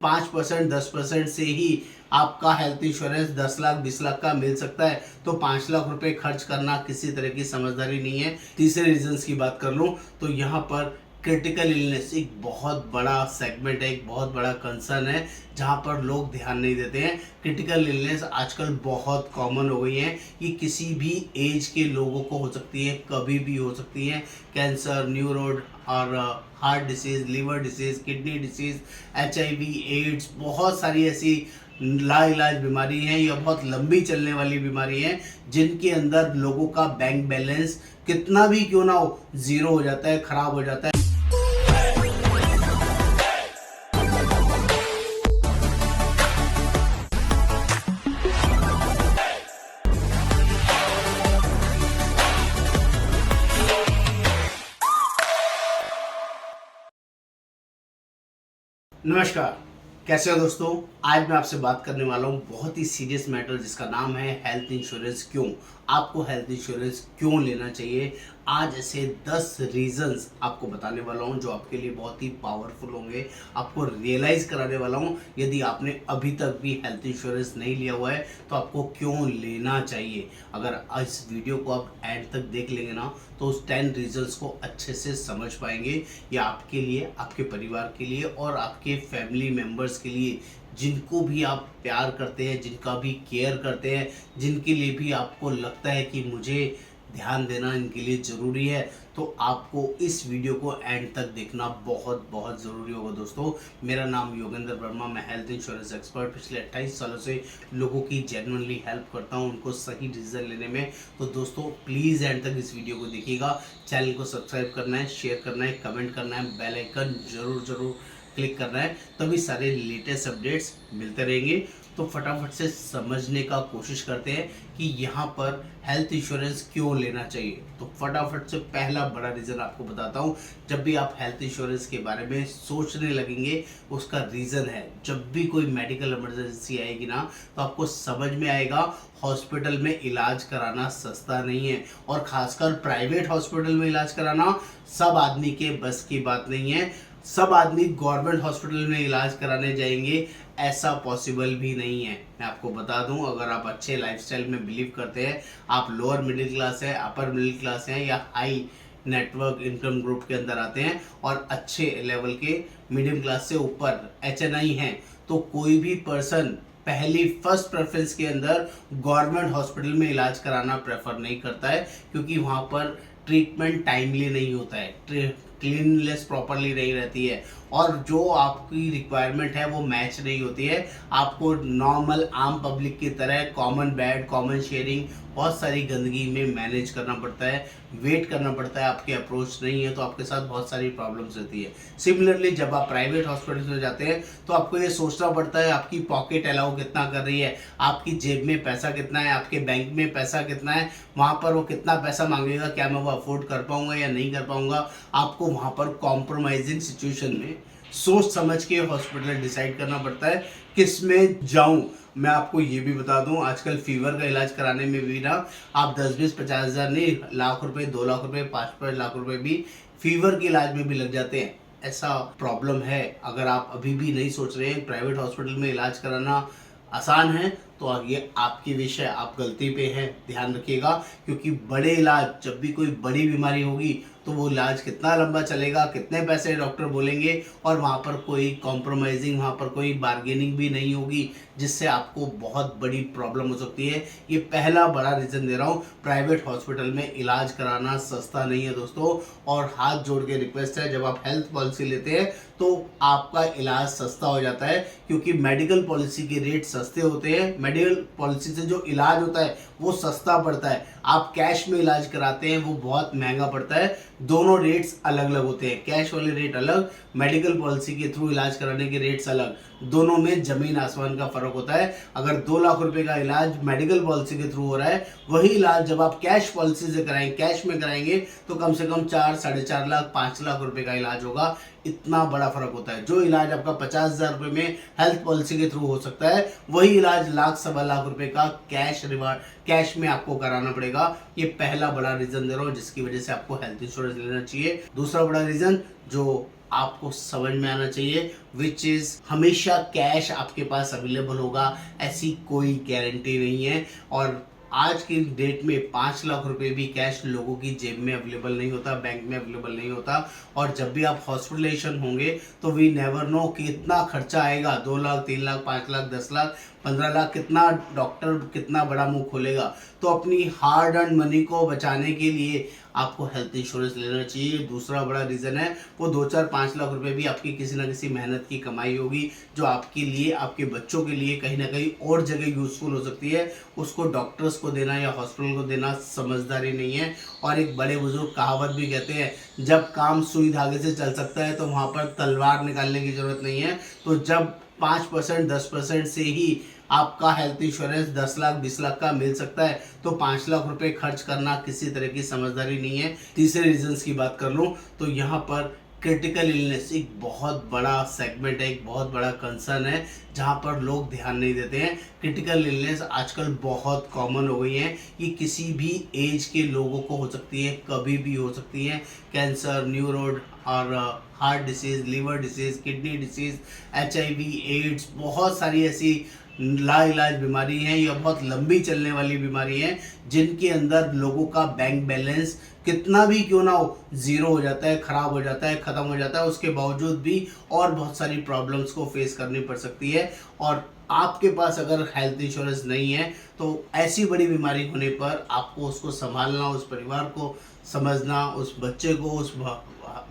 5% 10% से ही आपका health insurance 10 lakh 20 lakh का मिल सकता है। तो 5 लाख रुपए खर्च करना किसी तरह की समझदारी नहीं है। तीसरे रीजंस की बात कर लूँ तो यहाँ पर क्रिटिकल इलनेस एक बहुत बड़ा सेगमेंट है, एक बहुत बड़ा कंसर्न है जहाँ पर लोग ध्यान नहीं देते हैं। क्रिटिकल इलनेस आजकल बहुत कॉमन हो गई है। ये किसी भी एज के लोगों को हो सकती है, कभी भी हो सकती है। कैंसर, न्यूरो और heart disease, liver disease, kidney disease, HIV, AIDS, बहुत सारी ऐसी लाइलाज बीमारी हैं या बहुत लंबी चलने वाली बीमारी हैं जिनके अंदर लोगों का बैंक बैलेंस कितना भी क्यों ना हो जीरो हो जाता है, खराब हो जाता है। नमस्कार, कैसे हो दोस्तों। आज मैं आपसे बात करने वाला हूँ बहुत ही सीरियस मैटर जिसका नाम है हेल्थ इंश्योरेंस। क्यों आपको हेल्थ इंश्योरेंस क्यों लेना चाहिए। आज ऐसे 10 रीजंस आपको बताने वाला हूँ जो आपके लिए बहुत ही पावरफुल होंगे। आपको रियलाइज कराने वाला हूँ यदि आपने अभी तक भी हेल्थ इंश्योरेंस नहीं लिया हुआ है तो आपको क्यों लेना चाहिए। अगर इस वीडियो को आप एंड तक देख लेंगे ना तो उस 10 रीजंस को अच्छे से समझ पाएंगे। ये आपके लिए, आपके परिवार के लिए और आपके फैमिली मेम्बर्स के लिए जिनको भी आप प्यार करते हैं, जिनका भी केयर करते हैं, जिनके लिए भी आपको लगता है कि मुझे ध्यान देना इनके लिए ज़रूरी है, तो आपको इस वीडियो को एंड तक देखना बहुत बहुत ज़रूरी होगा। दोस्तों, मेरा नाम योगेंद्र वर्मा, मैं हेल्थ इंश्योरेंस एक्सपर्ट पिछले 28 सालों से लोगों की जेन्युइनली हेल्प करता हूं उनको सही डिसीजन लेने में। तो दोस्तों प्लीज़ एंड तक इस वीडियो को देखिएगा। चैनल को सब्सक्राइब करना है, शेयर करना है, कमेंट करना है, बेल आइकन जरूर क्लिक करना है, तभी सारे लेटेस्ट अपडेट्स मिलते रहेंगे। तो फटाफट से समझने का कोशिश करते हैं कि यहाँ पर हेल्थ इंश्योरेंस क्यों लेना चाहिए। तो फटाफट से पहला बड़ा रीज़न आपको बताता हूँ। जब भी आप हेल्थ इंश्योरेंस के बारे में सोचने लगेंगे उसका रीज़न है, जब भी कोई मेडिकल इमरजेंसी आएगी ना तो आपको समझ में आएगा हॉस्पिटल में इलाज कराना सस्ता नहीं है, और खासकर प्राइवेट हॉस्पिटल में इलाज कराना सब आदमी के बस की बात नहीं है। सब आदमी गवर्नमेंट हॉस्पिटल में इलाज कराने जाएंगे ऐसा पॉसिबल भी नहीं है। मैं आपको बता दूं, अगर आप अच्छे लाइफस्टाइल में बिलीव करते हैं, आप लोअर मिडिल क्लास है, अपर मिडिल क्लास है या हाई नेटवर्क इनकम ग्रुप के अंदर आते हैं और अच्छे लेवल के मीडियम क्लास से ऊपर HNI हैं, तो कोई भी पर्सन पहली फर्स्ट प्रेफरेंस के अंदर गवर्नमेंट हॉस्पिटल में इलाज कराना प्रेफर नहीं करता है, क्योंकि वहाँ पर ट्रीटमेंट टाइमली नहीं होता है, क्लीननेस प्रॉपरली नहीं रहती है, और जो आपकी रिक्वायरमेंट है वो मैच नहीं होती है। आपको नॉर्मल आम पब्लिक की तरह कॉमन बेड, कॉमन शेयरिंग, बहुत सारी गंदगी में मैनेज करना पड़ता है, वेट करना पड़ता है। आपकी अप्रोच नहीं है तो आपके साथ बहुत सारी प्रॉब्लम्स रहती है। सिमिलरली जब आप प्राइवेट हॉस्पिटल में जाते हैं तो आपको ये सोचना पड़ता है आपकी पॉकेट अलाउ कितना कर रही है, आपकी जेब में पैसा कितना है, आपके बैंक में पैसा कितना है, वहाँ पर वो कितना पैसा मांगेगा, क्या मैं वो अफोर्ड कर पाऊंगा या नहीं कर पाऊंगा। आपको वहाँ पर कॉम्प्रोमाइजिंग सिचुएशन में सोच समझ के हॉस्पिटल डिसाइड करना पड़ता है किस में जाऊं। मैं आपको ये भी बता दूं, आजकल फीवर का इलाज कराने में भी ना आप 10-20-50 हज़ार नहीं, लाख रुपए, 2 लाख रुपए, 5-5 लाख रुपए भी फीवर के इलाज में भी लग जाते हैं। ऐसा प्रॉब्लम है। अगर आप अभी भी नहीं सोच रहे हैं प्राइवेट हॉस्पिटल में इलाज कराना आसान है तो ये आपकी विषय, आप गलती पे हैं, ध्यान रखिएगा। क्योंकि बड़े इलाज, जब भी कोई बड़ी बीमारी होगी तो वो इलाज कितना लंबा चलेगा, कितने पैसे डॉक्टर बोलेंगे, और वहाँ पर कोई कॉम्प्रोमाइजिंग, वहाँ पर कोई बार्गेनिंग भी नहीं होगी, जिससे आपको बहुत बड़ी प्रॉब्लम हो सकती है। ये पहला बड़ा रीज़न दे रहा हूँ, प्राइवेट हॉस्पिटल में इलाज कराना सस्ता नहीं है दोस्तों। और हाथ जोड़ के रिक्वेस्ट है, जब आप हेल्थ पॉलिसी लेते हैं तो आपका इलाज सस्ता हो जाता है, क्योंकि मेडिकल पॉलिसी के रेट सस्ते होते हैं। मेडिकल पॉलिसी से जो इलाज होता है वो सस्ता पड़ता है। आप कैश में इलाज कराते हैं वो बहुत महंगा पड़ता है। दोनों रेट्स अलग अलग होते हैं, कैश वाले रेट अलग, मेडिकल पॉलिसी के थ्रू इलाज कराने के रेट्स अलग। दोनों में जमीन आसमान का फर्क होता है। अगर 2 लाख रुपए का इलाज मेडिकल पॉलिसी के थ्रू हो रहा है, वही इलाज जब आप कैश पॉलिसी से कराएंगे, कैश में कराएंगे, तो कम से कम 4-4.5 लाख, 5 लाख रुपए का इलाज होगा। इतना बड़ा फर्क होता है। जो इलाज आपका 50 हज़ार रुपए में हेल्थ पॉलिसी के थ्रू हो सकता है, वही इलाज लाख-सवा लाख रुपए का कैश में आपको कराना पड़ेगा। ये पहला बड़ा रीजन दे रहा हूँ जिसकी वजह से आपको हेल्थ इंश्योरेंस लेना चाहिए। दूसरा बड़ा रीजन जो आपको समझ में आना चाहिए, विच इज़ हमेशा कैश आपके पास अवेलेबल होगा, ऐसी कोई गारंटी नहीं है। और आज की डेट में 5 लाख रुपए भी कैश लोगों की जेब में अवेलेबल नहीं होता, बैंक में अवेलेबल नहीं होता। और जब भी आप हॉस्पिटलाइजेशन होंगे तो वी नेवर नो कि कितना खर्चा आएगा, 2 लाख, 3 लाख, 5 लाख, 10 लाख, 15 लाख, कितना डॉक्टर कितना बड़ा मुंह खोलेगा। तो अपनी हार्ड अर्न मनी को बचाने के लिए आपको हेल्थ इंश्योरेंस लेना चाहिए। दूसरा बड़ा रीज़न है वो 2-4-5 लाख रुपए भी आपकी किसी ना किसी मेहनत की कमाई होगी, जो आपके लिए, आपके बच्चों के लिए कहीं ना कहीं और जगह यूज़फुल हो सकती है। उसको डॉक्टर्स को देना या हॉस्पिटल को देना समझदारी नहीं है। और एक बड़े बुजुर्ग कहावत भी कहते हैं, जब काम सुई धागे से चल सकता है तो वहाँ पर तलवार निकालने की ज़रूरत नहीं है। तो जब 5%, 10% से ही आपका हेल्थ इंश्योरेंस 10 लाख, 20 लाख का मिल सकता है, तो 5 लाख रुपए खर्च करना किसी तरह की समझदारी नहीं है। तीसरे रीजंस की बात कर लूँ तो यहाँ पर क्रिटिकल इलनेस एक बहुत बड़ा सेगमेंट है, एक बहुत बड़ा कंसर्न है, जहाँ पर लोग ध्यान नहीं देते हैं। क्रिटिकल इलनेस आजकल बहुत कॉमन हो गई है, ये किसी भी एज के लोगों को हो सकती है, कभी भी हो सकती है। कैंसर, न्यूरोड और heart disease, liver disease, kidney disease, HIV, AIDS, बहुत सारी ऐसी लाइलाज बीमारी हैं या बहुत लंबी चलने वाली बीमारी हैं, जिनके अंदर लोगों का बैंक बैलेंस कितना भी क्यों ना हो, ज़ीरो हो जाता है, ख़राब हो जाता है, ख़त्म हो जाता है। उसके बावजूद भी और बहुत सारी प्रॉब्लम्स को फेस करनी पड़ सकती है। और आपके पास अगर हेल्थ इंश्योरेंस नहीं है तो ऐसी बड़ी बीमारी होने पर आपको उसको संभालना, उस परिवार को समझना, उस बच्चे को, उस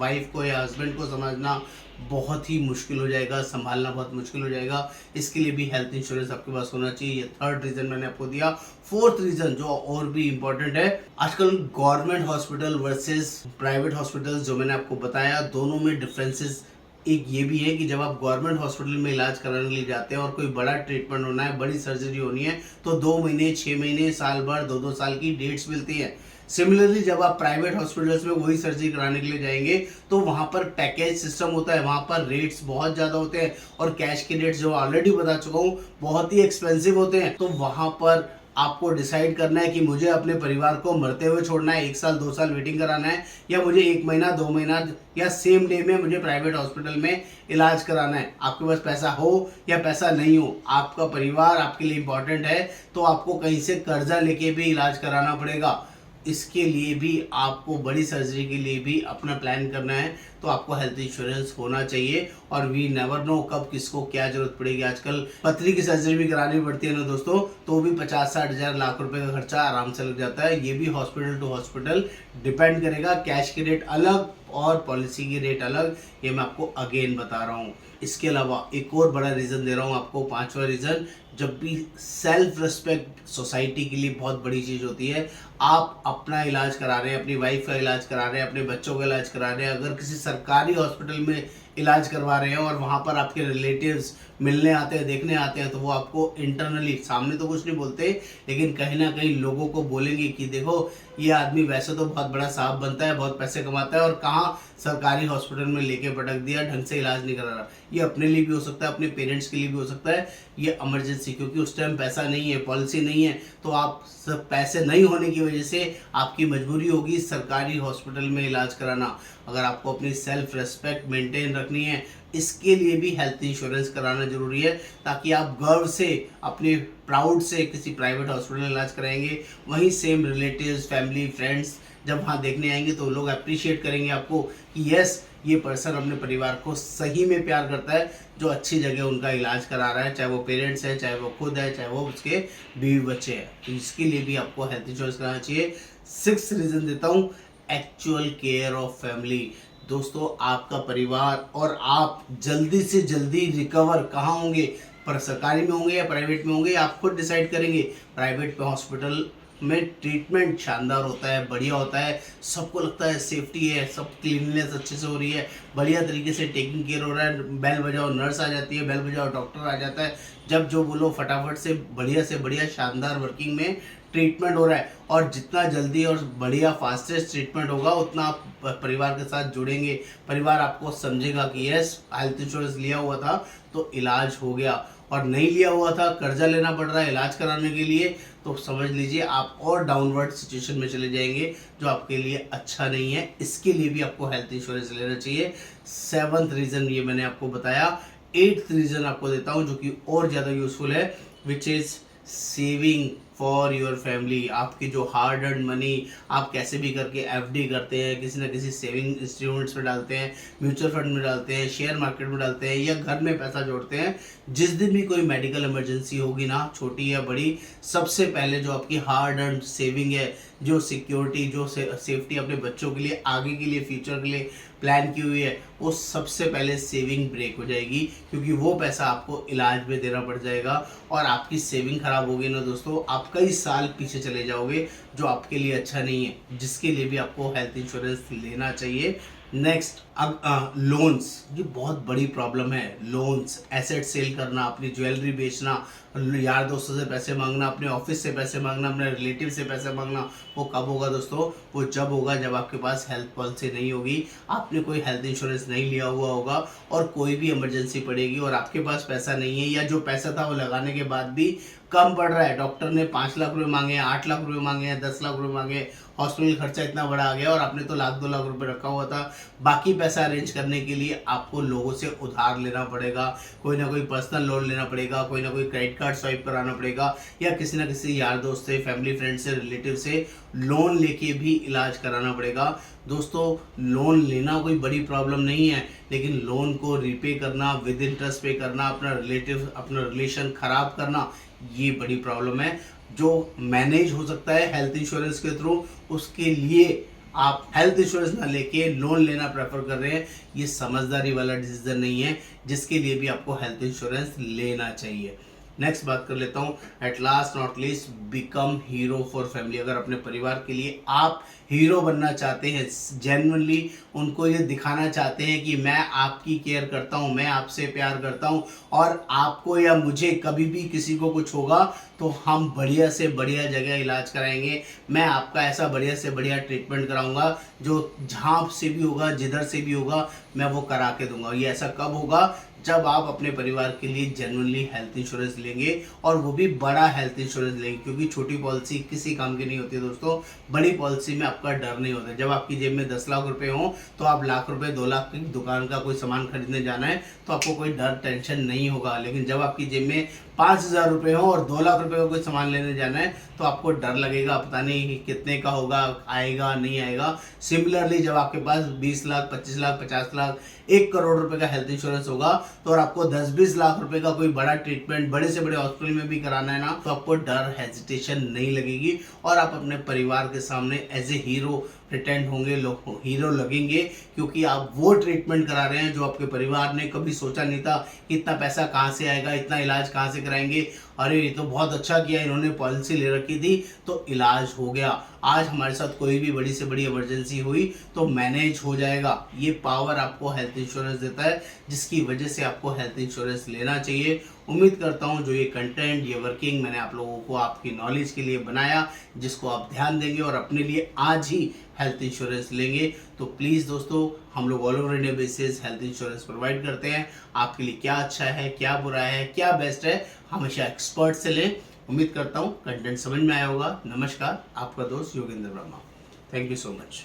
वाइफ को या हस्बैंड को समझना बहुत ही मुश्किल हो जाएगा, संभालना बहुत मुश्किल हो जाएगा। इसके लिए भी हेल्थ इंश्योरेंस आपके पास होना चाहिए। ये थर्ड रीज़न मैंने आपको दिया। फोर्थ रीज़न जो और भी इम्पोर्टेंट है, आजकल government hospital versus private hospitals जो मैंने आपको बताया, दोनों में डिफरेंसेस एक ये भी है कि जब आप गवर्नमेंट हॉस्पिटल में इलाज कराने के लिए जाते हैं और कोई बड़ा ट्रीटमेंट होना है, बड़ी सर्जरी होनी है, तो 2 महीने, 6 महीने, साल भर, 2-2 साल की डेट्स मिलती हैं। सिमिलरली जब आप प्राइवेट हॉस्पिटल्स में वही सर्जरी कराने के लिए जाएंगे तो वहाँ पर पैकेज सिस्टम होता है, वहाँ पर रेट्स बहुत ज़्यादा होते हैं और कैश के रेट्स जो ऑलरेडी बता चुका हूँ बहुत ही एक्सपेंसिव होते हैं। तो वहाँ पर आपको डिसाइड करना है कि मुझे अपने परिवार को मरते हुए छोड़ना है, 1 साल 2 साल वेटिंग कराना है, या मुझे 1 महीना 2 महीना या सेम डे में मुझे प्राइवेट हॉस्पिटल में इलाज कराना है। आपके पास पैसा हो या पैसा नहीं हो, आपका परिवार आपके लिए इम्पोर्टेंट है, तो आपको कहीं से कर्जा लेके भी इलाज कराना पड़ेगा। इसके लिए भी आपको, बड़ी सर्जरी के लिए भी अपना प्लान करना है, तो आपको हेल्थ इंश्योरेंस होना चाहिए। और वी नेवर नो कब किसको क्या जरूरत पड़ेगी। आजकल पथरी की सर्जरी भी करानी पड़ती है ना दोस्तों, तो भी 50-60 हज़ार, लाख रुपए का खर्चा आराम से लग जाता है। ये भी हॉस्पिटल टू हॉस्पिटल डिपेंड करेगा, कैश के रेट अलग और पॉलिसी की रेट अलग, ये मैं आपको अगेन बता रहा हूँ। इसके अलावा एक और बड़ा रीज़न दे रहा हूँ आपको, पांचवा रीज़न, जब भी सेल्फ रिस्पेक्ट सोसाइटी के लिए बहुत बड़ी चीज़ होती है। आप अपना इलाज करा रहे हैं, अपनी वाइफ का इलाज करा रहे हैं, अपने बच्चों का इलाज करा रहे हैं, अगर किसी सरकारी हॉस्पिटल में इलाज करवा रहे हैं और वहाँ पर आपके रिलेटिव्स मिलने आते हैं, देखने आते हैं, तो वो आपको इंटरनली, सामने तो कुछ नहीं बोलते, लेकिन कहीं ना कहीं लोगों को बोलेंगे कि देखो ये आदमी वैसे तो बहुत बड़ा साहब बनता है, बहुत पैसे कमाता है, और कहाँ सरकारी हॉस्पिटल में लेके पटक दिया, ढंग से इलाज नहीं करा रहा। ये अपने लिए भी हो सकता है, अपने पेरेंट्स के लिए भी हो सकता है। ये इमरजेंसी, क्योंकि उस टाइम पैसा नहीं है, पॉलिसी नहीं है, तो आप सब पैसे नहीं होने की वजह से आपकी मजबूरी होगी सरकारी हॉस्पिटल में इलाज कराना। अगर आपको अपनी सेल्फ रेस्पेक्ट मेंटेन रखनी है, इसके लिए भी हेल्थ इंश्योरेंस कराना जरूरी है, ताकि आप गर्व से, अपने प्राउड से किसी प्राइवेट हॉस्पिटल में इलाज कराएंगे, वहीं सेम रिलेटिव्स, फैमिली, फ्रेंड्स जब वहाँ देखने आएंगे तो लोग अप्रिशिएट करेंगे आपको कि यस, ये पर्सन अपने परिवार को सही में प्यार करता है, जो अच्छी जगह उनका इलाज करा रहा है, चाहे वो पेरेंट्स है, चाहे वो खुद है, चाहे वो उसके बीवी बच्चे हैं। तो इसके लिए भी आपको हेल्थ इंश्योरेंस कराना चाहिए। 6th रीज़न देता हूँ, एक्चुअल केयर ऑफ फैमिली। दोस्तों, आपका परिवार और आप जल्दी से जल्दी रिकवर कहाँ होंगे, पर सरकारी में होंगे या प्राइवेट में होंगे, आप खुद डिसाइड करेंगे। प्राइवेट में हॉस्पिटल में ट्रीटमेंट शानदार होता है, बढ़िया होता है, सबको लगता है सेफ्टी है, सब क्लीननेस अच्छे से हो रही है, बढ़िया तरीके से टेकिंग केयर हो रहा है, बेल बजाओ नर्स आ जाती है, बेल बजाओ डॉक्टर आ जाता है, जब जो बोलो फटाफट से बढ़िया शानदार वर्किंग में ट्रीटमेंट हो रहा है, और जितना जल्दी और बढ़िया फास्टेस्ट ट्रीटमेंट होगा उतना आप परिवार के साथ जुड़ेंगे, परिवार आपको समझेगा कि यस हेल्थ इंश्योरेंस लिया हुआ था तो इलाज हो गया, और नहीं लिया हुआ था कर्जा लेना पड़ रहा है इलाज कराने के लिए, तो समझ लीजिए आप और डाउनवर्ड सिचुएशन में चले जाएंगे जो आपके लिए अच्छा नहीं है। इसके लिए भी आपको हेल्थ इंश्योरेंस लेना चाहिए। 7th रीज़न ये मैंने आपको बताया। 8th रीज़न आपको देता हूँ जो कि और ज़्यादा यूजफुल है, which is saving for your family. आपकी जो हार्ड अर्न मनी आप कैसे भी करके एफडी करते हैं, किसी ना किसी सेविंग इंस्ट्रूमेंट्स में डालते हैं, म्यूचुअल फंड में डालते हैं, शेयर मार्केट में डालते हैं, या घर में पैसा जोड़ते हैं। जिस दिन भी कोई मेडिकल इमरजेंसी होगी ना, छोटी या बड़ी, सबसे पहले जो आपकी हार्ड अर्न सेविंग है, जो सिक्योरिटी, जो सेफ्टी अपने बच्चों के लिए, आगे के लिए, फ्यूचर के लिए प्लान की हुई है, वो सबसे पहले सेविंग ब्रेक हो जाएगी, क्योंकि वो पैसा आपको इलाज में देना पड़ जाएगा। और आपकी सेविंग खराब होगी ना दोस्तों, आप कई साल पीछे चले जाओगे, जो आपके लिए अच्छा नहीं है, जिसके लिए भी आपको हेल्थ इंश्योरेंस लेना चाहिए। नेक्स्ट, अब लोन्स, ये बहुत बड़ी प्रॉब्लम है। लोन्स, एसेट सेल करना, अपनी ज्वेलरी बेचना, यार दोस्तों से पैसे मांगना, अपने ऑफिस से पैसे मांगना, अपने रिलेटिव से पैसे मांगना, वो कब होगा दोस्तों? वो जब होगा जब आपके पास हेल्थ पॉलिसी नहीं होगी, आपने कोई हेल्थ इंश्योरेंस नहीं लिया हुआ होगा, और कोई भी इमरजेंसी पड़ेगी और आपके पास पैसा नहीं है, या जो पैसा था वो लगाने के बाद भी कम पड़ रहा है, डॉक्टर ने 5 लाख रुपए मांगे हैं, 8 लाख रुपए मांगे हैं, 10 लाख रुपए मांगे, हॉस्पिटल खर्चा इतना बड़ा आ गया, और आपने तो लाख 2 लाख रुपए रखा हुआ था। बाकी पैसा अरेंज करने के लिए आपको लोगों से उधार लेना पड़ेगा, कोई ना कोई पर्सनल लोन लेना पड़ेगा, कोई ना कोई क्रेडिट कार्ड स्वाइप कराना पड़ेगा, या किसी ना किसी यार दोस्त से, फैमिली फ्रेंड से, रिलेटिव से लोन लेके भी इलाज कराना पड़ेगा। दोस्तों, लोन लेना कोई बड़ी प्रॉब्लम नहीं है, लेकिन लोन को रीपे करना, विद इंटरेस्ट पे करना, अपना रिलेशन खराब करना, ये बड़ी प्रॉब्लम है, जो मैनेज हो सकता है हेल्थ इंश्योरेंस के थ्रू। उसके लिए आप हेल्थ इंश्योरेंस ना लेके लोन लेना प्रेफर कर रहे हैं, ये समझदारी वाला डिसीजन नहीं है, जिसके लिए भी आपको हेल्थ इंश्योरेंस लेना चाहिए। नेक्स्ट बात कर लेता हूँ, at last not least, become hero for family. अगर अपने परिवार के लिए आप हीरो बनना चाहते हैं, जेन्युइनली उनको ये दिखाना चाहते हैं कि मैं आपकी केयर करता हूँ, मैं आपसे प्यार करता हूँ, और आपको या मुझे कभी भी किसी को कुछ होगा तो हम बढ़िया से बढ़िया जगह इलाज कराएंगे, मैं आपका ऐसा बढ़िया से बढ़िया ट्रीटमेंट कराऊंगा, जो जहाँ से भी होगा, जिधर से भी होगा, मैं वो करा के दूंगा। ये ऐसा कब होगा? जब आप अपने परिवार के लिए जेन्युइनली हेल्थ इंश्योरेंस लेंगे, और वो भी बड़ा हेल्थ इंश्योरेंस लेंगे, क्योंकि छोटी पॉलिसी किसी काम की नहीं होती है दोस्तों। बड़ी पॉलिसी में आपका डर नहीं होता। जब आपकी जेब में 10 लाख रुपए हो, तो आप लाख रुपए, 2 लाख की दुकान का कोई सामान खरीदने जाना है, तो आपको कोई डर, टेंशन नहीं होगा। लेकिन जब आपकी जेब में 5,000 रुपये हो और 2 लाख रुपए का कोई सामान लेने जाना है, तो आपको डर लगेगा, पता नहीं कितने का होगा, आएगा नहीं आएगा। सिमिलरली जब आपके पास 20 लाख, 25 लाख, 50 लाख, 1 करोड़ रुपए का हेल्थ इंश्योरेंस होगा, तो और आपको 10-20 लाख रुपए का कोई बड़ा ट्रीटमेंट बड़े से बड़े हॉस्पिटल में भी कराना है ना, तो आपको डर, हेजिटेशन नहीं लगेगी, और आप अपने परिवार के सामने एज ए हीरो प्रिटेंड होंगे, हीरो लगेंगे, क्योंकि आप वो ट्रीटमेंट करा रहे हैं जो आपके परिवार ने कभी सोचा नहीं था कि इतना पैसा कहाँ से आएगा, इतना इलाज कहाँ से कराएंगे। अरे ये तो बहुत अच्छा किया, इन्होंने पॉलिसी ले रखी थी तो इलाज हो गया। आज हमारे साथ कोई भी बड़ी से बड़ी इमरजेंसी हुई तो मैनेज हो जाएगा। ये पावर आपको हेल्थ इंश्योरेंस देता है, जिसकी वजह से आपको हेल्थ इंश्योरेंस लेना चाहिए। उम्मीद करता हूँ जो ये कंटेंट, ये वर्किंग मैंने आप लोगों को आपकी नॉलेज के लिए बनाया, जिसको आप ध्यान देंगे और अपने लिए आज ही हेल्थ इंश्योरेंस लेंगे। तो प्लीज़ दोस्तों, हम लोग all over India basis health insurance provide करते हैं। आपके लिए क्या अच्छा है, क्या बुरा है, क्या बेस्ट है, हमेशा एक्सपर्ट से लें। उम्मीद करता हूँ कंटेंट समझ में आया होगा। नमस्कार, आपका दोस्त Yogendra Verma. Thank you so much.